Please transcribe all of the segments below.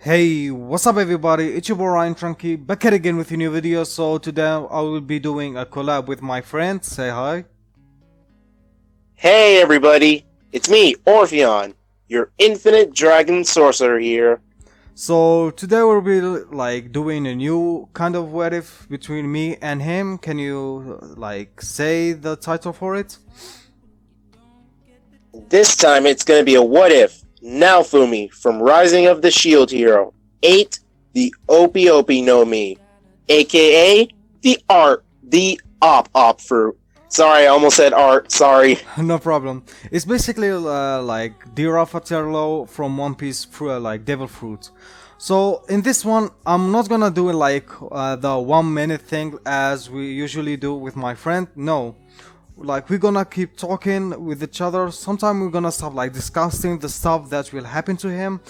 Hey, what's up everybody? It's your boy Ryan Trunky back at again with a new video. So today I will be doing a collab with my friend. Say hi. Hey everybody, it's me, Orpheon, your infinite dragon sorcerer here. So today we'll be doing a new kind of what if between me and him. Can you say the title for it? This time it's gonna be a what if, naofumi from Rising of the Shield Hero, 8, the Opie no Mi, aka the op fruit. Sorry, I almost said art, sorry. No problem. It's basically like Dear Raffaello from One Piece, like Devil Fruit. So in this one, I'm not gonna do the 1 minute thing as we usually do with my friend. No, like we're gonna keep talking with each other. Sometime we're gonna start discussing the stuff that will happen to him,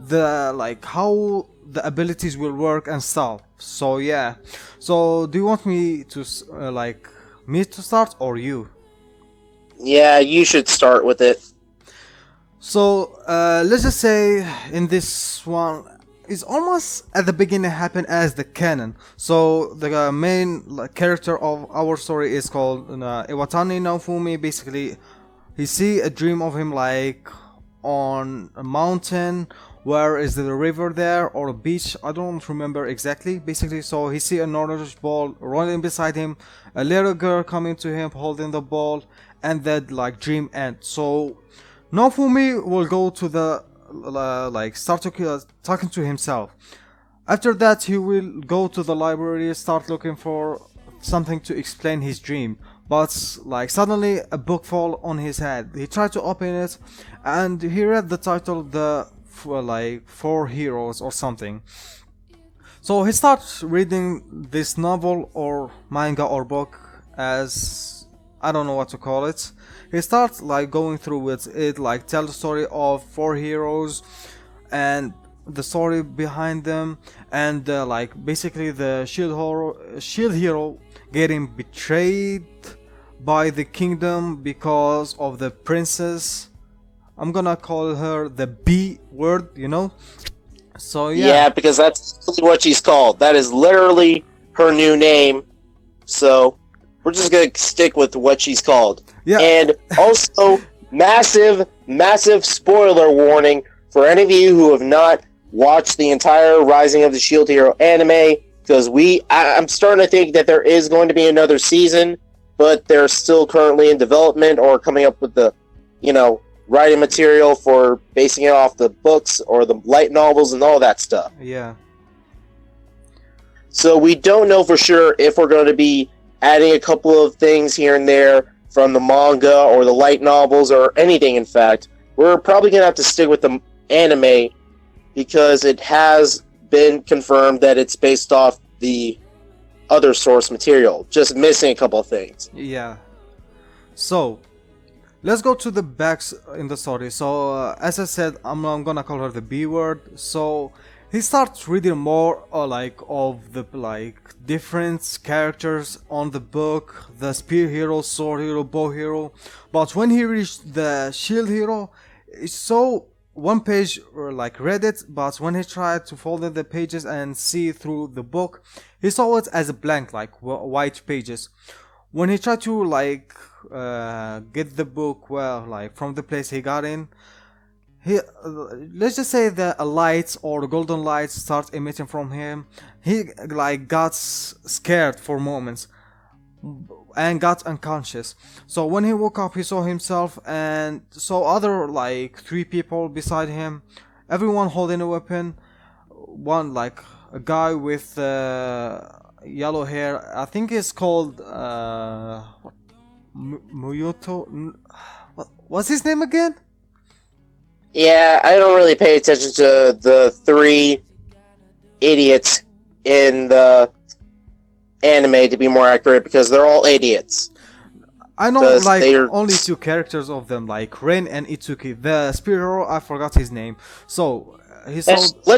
how the abilities will work and stuff. So yeah. So do you want me to me to start or you? Yeah, you should start with it. So let's just say in this one, it's almost at the beginning happened as the canon. So the main character of our story is called Iwatani Naofumi. Basically, he see a dream of him on a mountain. Where is the river there or a beach? I don't remember exactly. Basically, so he see an orange ball rolling beside him, a little girl coming to him holding the ball, and that dream ends. So Nofumi will go to the start talking to himself. After that, he will go to the library, start looking for something to explain his dream. But suddenly a book fall on his head. He tried to open it, and he read the title, the four heroes or something. So he starts reading this novel or manga or book, as I don't know what to call it. He starts going through with it, tell the story of four heroes and the story behind them, and basically the shield hero getting betrayed by the kingdom because of the princess. I'm gonna call her the B word, you know? So yeah. Yeah, because that's what she's called. That is literally her new name. So we're just gonna stick with what she's called. Yeah. And also, massive spoiler warning for any of you who have not watched the entire Rising of the Shield Hero anime, because I'm starting to think that there is going to be another season, but they're still currently in development or coming up with the, writing material for basing it off the books or the light novels and all that stuff. Yeah. So we don't know for sure if we're going to be adding a couple of things here and there from the manga or the light novels or anything, in fact. We're probably going to have to stick with the anime because it has been confirmed that it's based off the other source material, just missing a couple of things. Yeah. So let's go to the backs in the story. So as I said, I'm gonna call her the B word. So he starts reading more of the different characters on the book, the spear hero, sword hero, bow hero. But when he reached the shield hero, it's so one page read it, but when he tried to fold in the pages and see through the book, he saw it as a blank, white pages. When he tried to get the book from the place he got in, he let's just say that a light or golden light start emitting from him. He got scared for moments and got unconscious. So when he woke up, he saw himself and saw other three people beside him, everyone holding a weapon. One a guy with yellow hair, I think it's called Muyoto. What's his name again? Yeah, I don't really pay attention to the three idiots in the anime, to be more accurate, because they're all idiots. I know only two characters of them, Ren and Itsuki. The spear hero, I forgot his name. So let's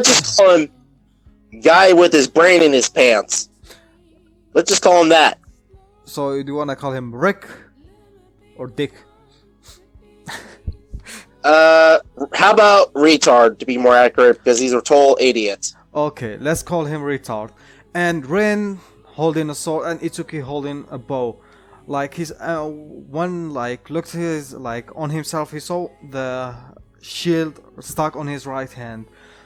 just call him guy with his brain in his pants. Let's just call him that. So do you wanna call him Rick or Dick? How about retard to be more accurate because he's a total idiot. Okay, let's call him retard. And Ren holding a sword and Itsuki holding a bow. Like his one like looked his like on himself. He saw the shield stuck on his right hand.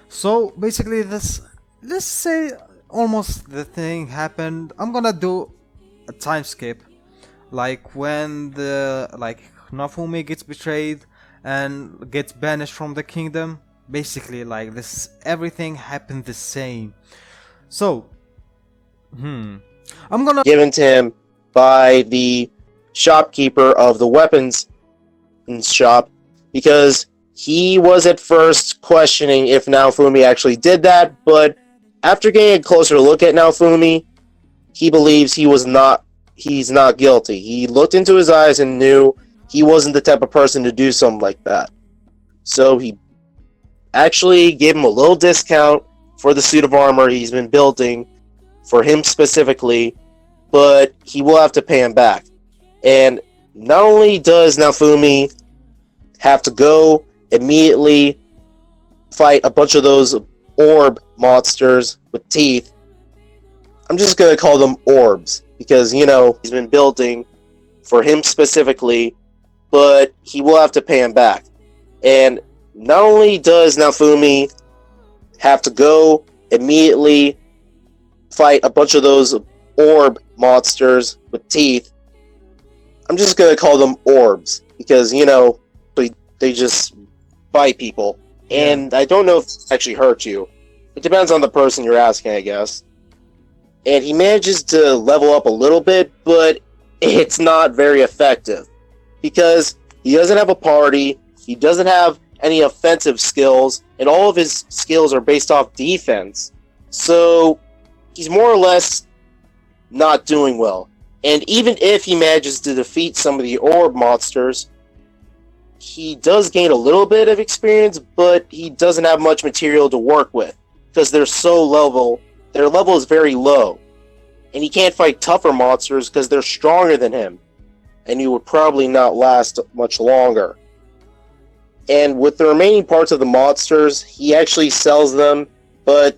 So basically, this let's say almost the thing happened. I'm gonna do a time skip, like when the like Naofumi gets betrayed and gets banished from the kingdom. Basically, like this, everything happened the same. So, I'm gonna Given to him by the shopkeeper of the weapons shop because he was at first questioning if Naofumi actually did that, but after getting a closer look at Naofumi, he believes he's not guilty. He looked into his eyes and knew he wasn't the type of person to do something like that. So he actually gave him a little discount for the suit of armor he's been building for him specifically, but he will have to pay him back. And not only does Naofumi have to go immediately fight a bunch of those orb monsters with teeth, I'm just going to call them orbs because, he's been building for him specifically, but he will have to pay him back. And not only does Naofumi have to go immediately fight a bunch of those orb monsters with teeth, I'm just going to call them orbs because, they just bite people. And I don't know if it actually hurt you. It depends on the person you're asking, I guess. And he manages to level up a little bit, but it's not very effective. Because he doesn't have a party, he doesn't have any offensive skills, and all of his skills are based off defense. So he's more or less not doing well. And even if he manages to defeat some of the orb monsters, he does gain a little bit of experience, but he doesn't have much material to work with because their level is very low. And he can't fight tougher monsters because they're stronger than him. And he would probably not last much longer. And with the remaining parts of the monsters, he actually sells them, but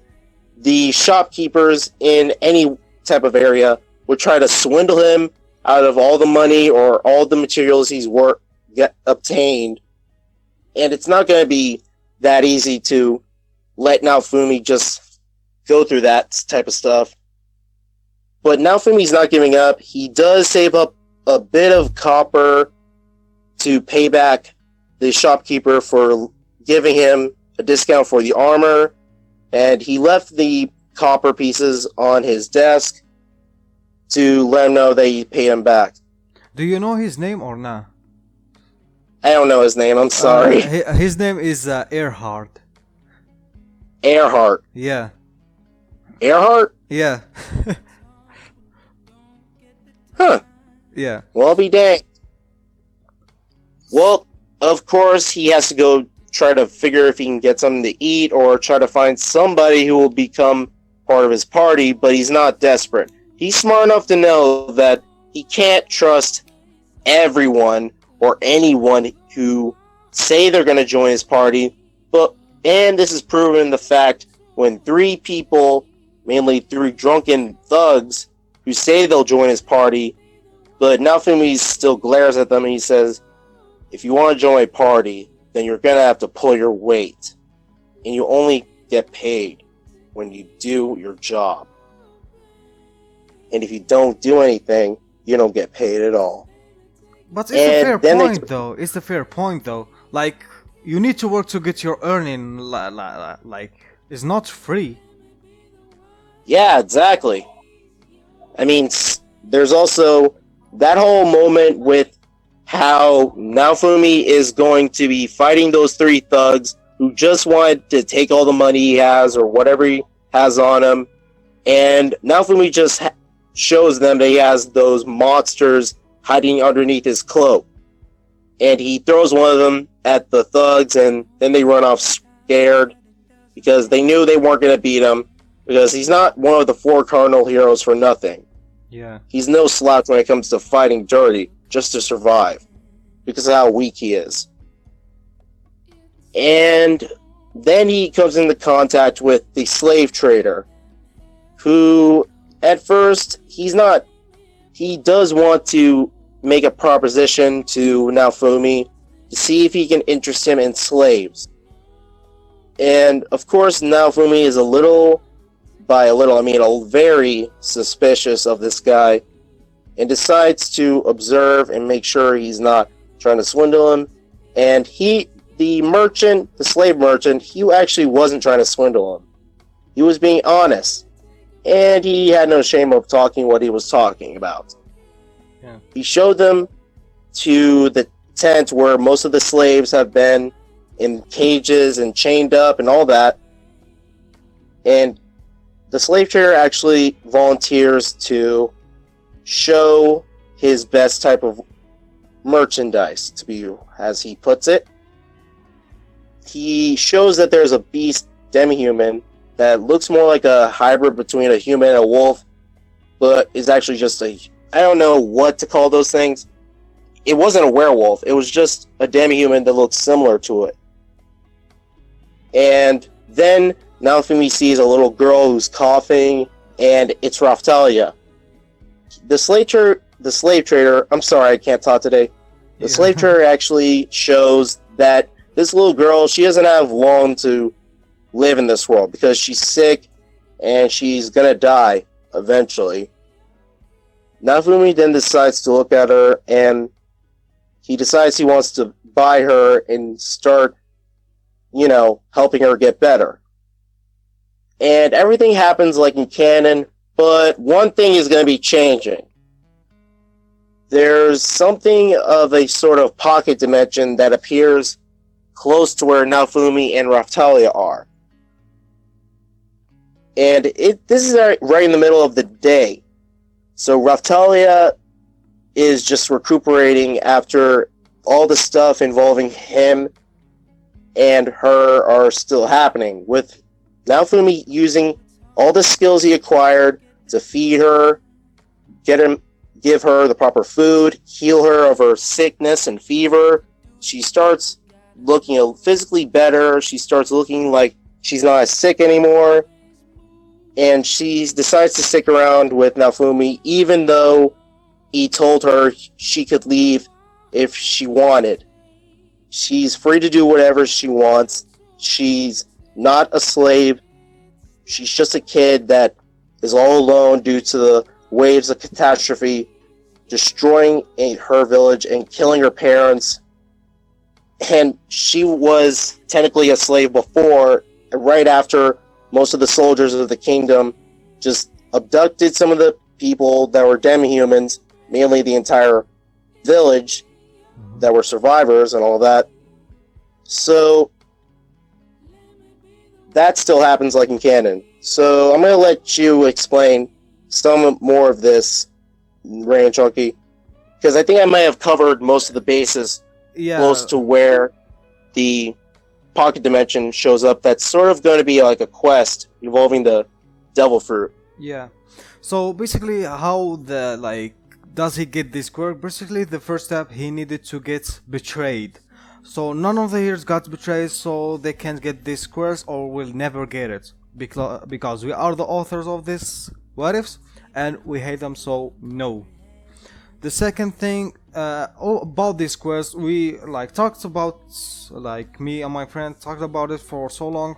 the shopkeepers in any type of area would try to swindle him out of all the money or all the materials he's obtained. And it's not going to be that easy to let Naofumi just go through that type of stuff. But Naofumi's not giving up. He does save up a bit of copper to pay back the shopkeeper for giving him a discount for the armor, and he left the copper pieces on his desk to let him know that he paid him back. Do you know his name or not? I don't know his name, I'm sorry. His name is Earhart. Earhart. Yeah. Earhart? Yeah. Huh. Yeah. Well, I'll be danged. Well, of course, he has to go try to figure if he can get something to eat or try to find somebody who will become part of his party, but he's not desperate. He's smart enough to know that he can't trust everyone or anyone who say they're going to join his party, and this is proven in the fact when 3 people, mainly 3 drunken thugs, who say they'll join his party, but Naofumi still glares at them and he says, if you want to join a party, then you're going to have to pull your weight. And you only get paid when you do your job. And if you don't do anything, you don't get paid at all. But it's a fair point, though. It's a fair point, though. Like, you need to work to get your earning. Like, it's not free. Yeah, exactly. I mean, there's also that whole moment with how Naofumi is going to be fighting those 3 thugs who just want to take all the money he has or whatever he has on him. And Naofumi just shows them that he has those monsters hiding underneath his cloak. And he throws one of them at the thugs, and then they run off scared because they knew they weren't going to beat him, because he's not one of the 4 cardinal heroes for nothing. Yeah. He's no slouch when it comes to fighting dirty just to survive, because of how weak he is. And then he comes into contact with the slave trader, who at first he does want to make a proposition to Naofumi to see if he can interest him in slaves. And of course, Naofumi is by a little, I mean very suspicious of this guy, and decides to observe and make sure he's not trying to swindle him. And the slave merchant, he actually wasn't trying to swindle him. He was being honest, and he had no shame of talking what he was talking about. Yeah. He showed them to the tent where most of the slaves have been in cages and chained up and all that. And the slave trader actually volunteers to show his best type of merchandise, to be, as he puts it. He shows that there's a beast demi-human that looks more like a hybrid between a human and a wolf, but is actually just I don't know what to call those things. It wasn't a werewolf, it was just a demi-human that looked similar to it. And then Naofumi sees a little girl who's coughing, and it's Raftalia. The slave trader, I'm sorry, I can't talk today. The slave trader actually shows that this little girl, she doesn't have long to live in this world because she's sick and she's gonna die eventually. Naofumi then decides to look at her, and he decides he wants to buy her and start, helping her get better. And everything happens like in canon, but one thing is going to be changing. There's something of a sort of pocket dimension that appears close to where Naofumi and Raftalia are. And this is right in the middle of the day. So Raftalia is just recuperating after all the stuff involving him and her are still happening, with Naofumi using all the skills he acquired to feed her, give her the proper food, heal her of her sickness and fever. She starts looking physically better. She starts looking like she's not as sick anymore. And she decides to stick around with Naofumi, even though he told her she could leave if she wanted. She's free to do whatever she wants. She's not a slave. She's just a kid that is all alone due to the waves of catastrophe destroying her village and killing her parents. And she was technically a slave before, right after most of the soldiers of the kingdom just abducted some of the people that were demi-humans, mainly the entire village that were survivors and all that. So that still happens like in canon. So I'm going to let you explain some more of this, Ray and Chunky, because I think I might have covered most of the bases close to where the pocket dimension shows up. That's sort of going to be like a quest involving the devil fruit. Yeah. So basically, how does he get this quirk? Basically, the first step, he needed to get betrayed. So none of the heroes got betrayed, so they can't get this quest or will never get it. Because we are the authors of this what ifs, and we hate them, so no. The second thing about this quest, we talked about, me and my friend talked about it for so long,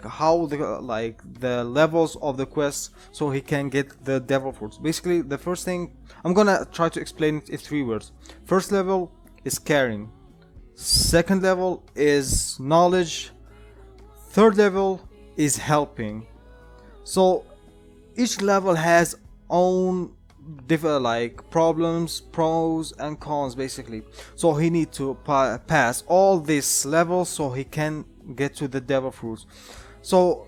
how the levels of the quest, so he can get the devil fruits. Basically, the first thing, I'm gonna try to explain it in 3 words. First level is caring. Second level is knowledge. Third level is helping. So each level has own different problems, pros and cons, basically. So he need to pass all these levels so he can get to the devil fruits. So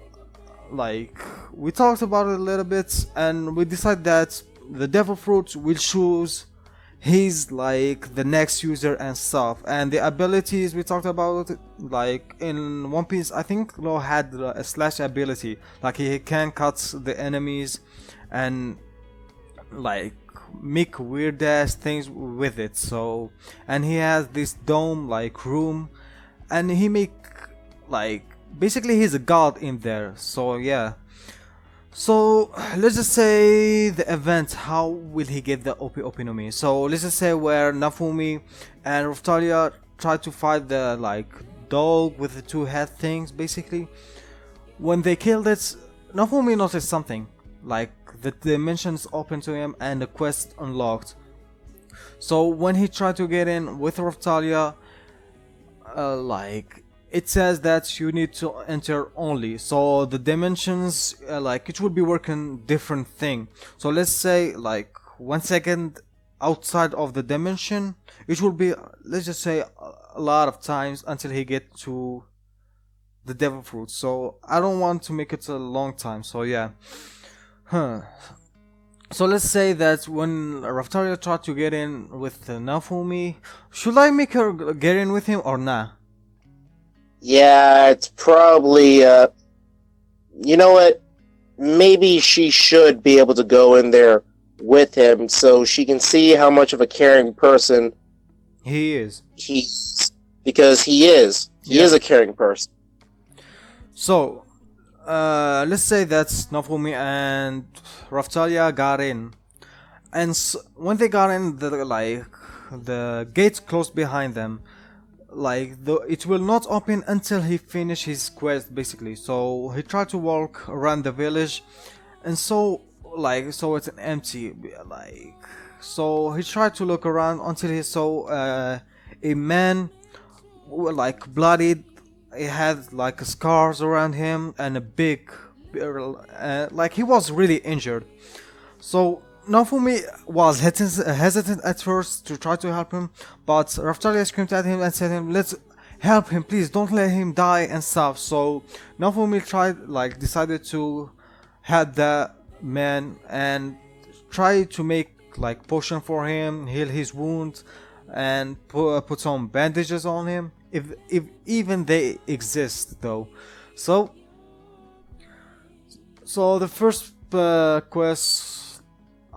we talked about it a little bit, and we decided that the devil fruits will choose he's the next user and stuff. And the abilities we talked about, in One Piece, I think Law had a slash ability, he can cut the enemies and make weird ass things with it. So, and he has this dome room, and he make like basically he's a god in there. So yeah. So let's just say the event. How will he get the Opi no Mi? So let's just say where Naofumi and Raftalia try to fight the like dog with the two head things. Basically, when they killed it, Naofumi noticed something like the dimensions open to him and the quest unlocked. So when he tried to get in with Raftalia, like it says that you need to enter only, so the dimensions like it will be working different thing. So let's say like 1 second outside of the dimension, it will be, let's just say, a lot of times until he get to the devil fruit. So I don't want to make it a long time, so yeah. So let's say that when Raftalia tried to get in with Naofumi, should I make her get in with him or nah? Yeah, it's probably, you know what? Maybe she should be able to go in there with him so she can see how much of a caring person he is. Because he is. He is a caring person. So, let's say that Naofumi and Raftalia got in. And when they got in, the gate closed behind them. Like it will not open until he finish his quest, basically. So he tried to walk around the village, and so it's an empty, like, so he tried to look around until he saw a man like bloodied. He had like scars around him and a big like he was really injured. So Naofumi was hesitant at first to try to help him, but Raftalia screamed at him and said him, "Let's help him, please, don't let him die," and stuff. So Naofumi decided to help the man and try to make like potion for him, heal his wound, and put some bandages on him, if even they exist though. So the first quest,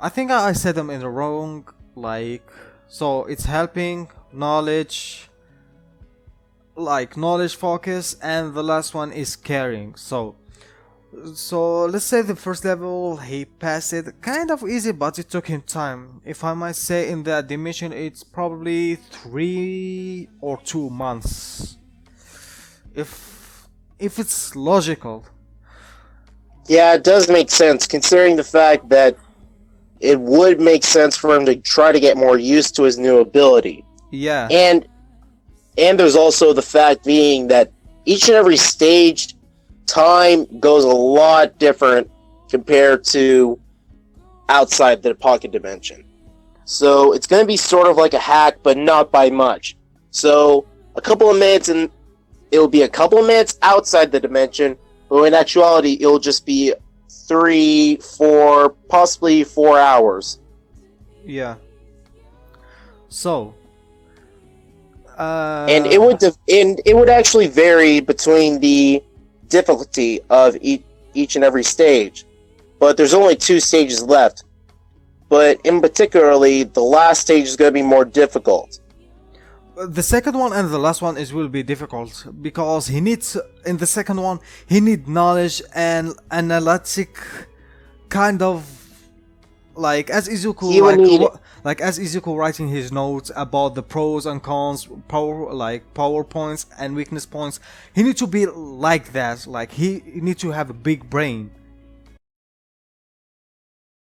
I think I said them in the wrong, like, so it's helping, knowledge focus, and the last one is caring. So let's say the first level he passed it kind of easy, but it took him time. If I might say, in that dimension it's probably 3 or 2 months, if it's logical. Yeah, it does make sense considering the fact that it would make sense for him to try to get more used to his new ability. Yeah. And there's also the fact being that each and every stage time goes a lot different compared to outside the pocket dimension. So it's going to be sort of like a hack, but not by much. So a couple of minutes, and it'll be a couple of minutes outside the dimension, but in actuality it'll just be 3, 4, possibly 4 hours. Yeah. So. And it would actually vary between the difficulty of each and every stage, but there's only 2 stages left. But in particularly, the last stage is going to be more difficult. The second one and the last one will be difficult because he needs, in the second one, he needs knowledge and analytic kind of, like as Izuku as Izuku writing his notes about the pros and cons, power points and weakness points. He needs to be like that. Like he needs to have a big brain.